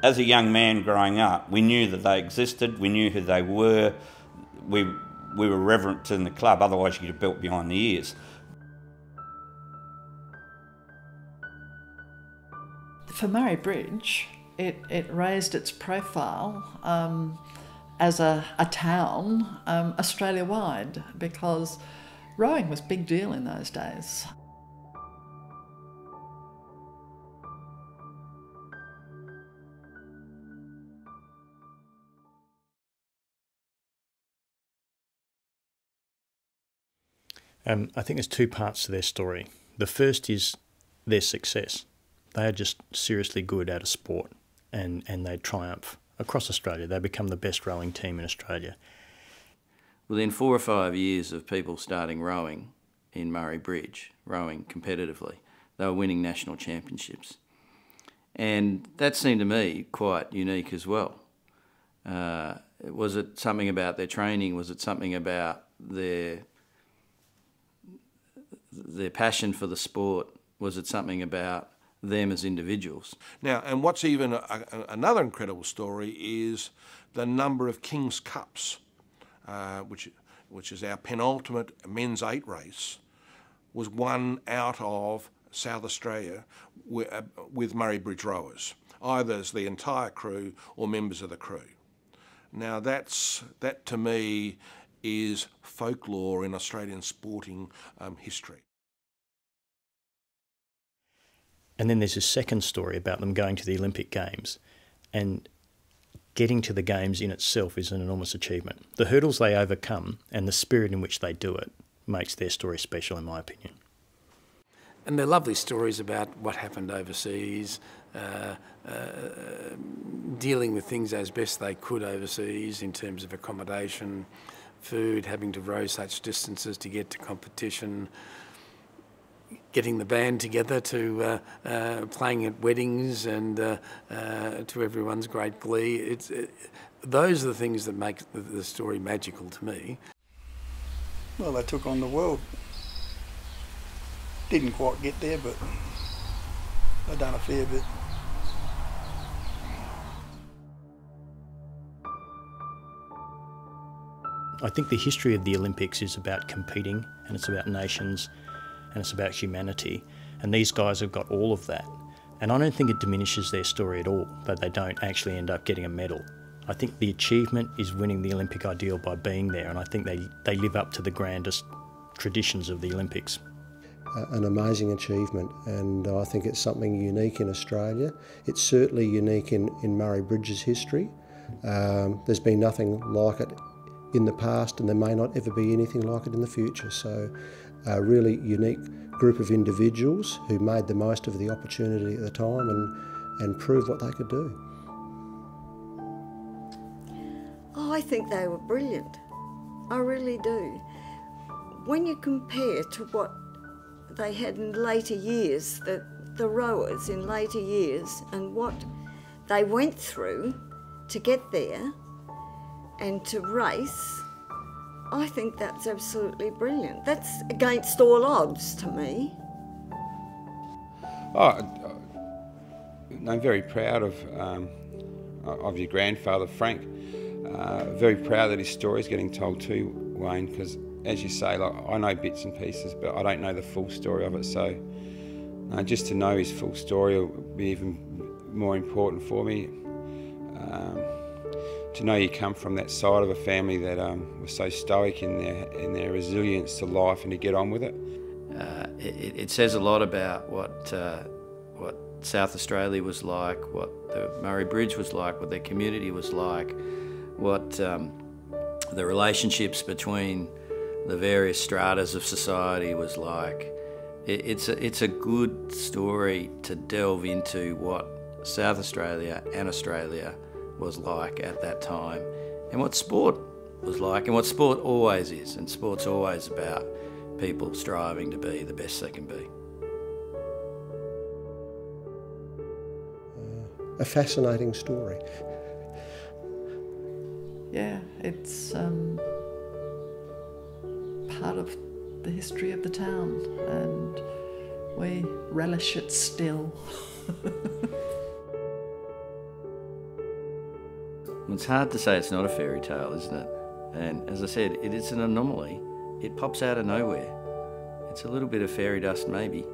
As a young man growing up, we knew that they existed, we knew who they were, we were reverent in the club, otherwise you'd have built behind the ears. For Murray Bridge, it raised its profile as a town Australia-wide, because rowing was a big deal in those days. I think there's two parts to their story. The first is their success. They are just seriously good at a sport, and they triumph across Australia. They become the best rowing team in Australia. Within 4 or 5 years of people starting rowing in Murray Bridge, rowing competitively, they were winning national championships. And that seemed to me quite unique as well. Was it something about their training? Was it something about their passion for the sport? Was it something about them as individuals? Now, and what's even another incredible story is the number of King's Cups, which is our penultimate men's 8 race, was won out of South Australia with Murray Bridge rowers, either as the entire crew or members of the crew. Now that to me is folklore in Australian sporting history. And then there's a second story about them going to the Olympic Games, and getting to the Games in itself is an enormous achievement. The hurdles they overcome and the spirit in which they do it makes their story special, in my opinion. And they're lovely stories about what happened overseas, dealing with things as best they could overseas in terms of accommodation, food, having to row such distances to get to competition, getting the band together to playing at weddings and to everyone's great glee. Those are the things that make the story magical to me. Well, they took on the world. Didn't quite get there, but they done a fair bit. I think the history of the Olympics is about competing, and it's about nations, and it's about humanity, and these guys have got all of that. And I don't think it diminishes their story at all that they don't actually end up getting a medal. I think the achievement is winning the Olympic ideal by being there, and I think they live up to the grandest traditions of the Olympics. An amazing achievement, and I think it's something unique in Australia. It's certainly unique in Murray Bridge's history. There's been nothing like it in the past, and there may not ever be anything like it in the future. So a really unique group of individuals who made the most of the opportunity at the time and proved what they could do. Oh, I think they were brilliant. I really do. When you compare to what they had in later years, the rowers in later years, and what they went through to get there and to race, I think that's absolutely brilliant. That's against all odds to me. I'm very proud of your grandfather, Frank. Very proud that his story is getting told too, Wayne, because as you say, like, I know bits and pieces, but I don't know the full story of it. So just to know his full story will be even more important for me. To know you come from that side of a family that was so stoic in their resilience to life and to get on with it. It says a lot about what South Australia was like, what the Murray Bridge was like, what their community was like, what the relationships between the various stratas of society was like. It's a good story to delve into what South Australia and Australia was like at that time, and what sport was like, and what sport always is. And sport's always about people striving to be the best they can be. A fascinating story. Yeah, it's part of the history of the town, and we relish it still. It's hard to say it's not a fairy tale, isn't it? And as I said, it is an anomaly. It pops out of nowhere. It's a little bit of fairy dust maybe.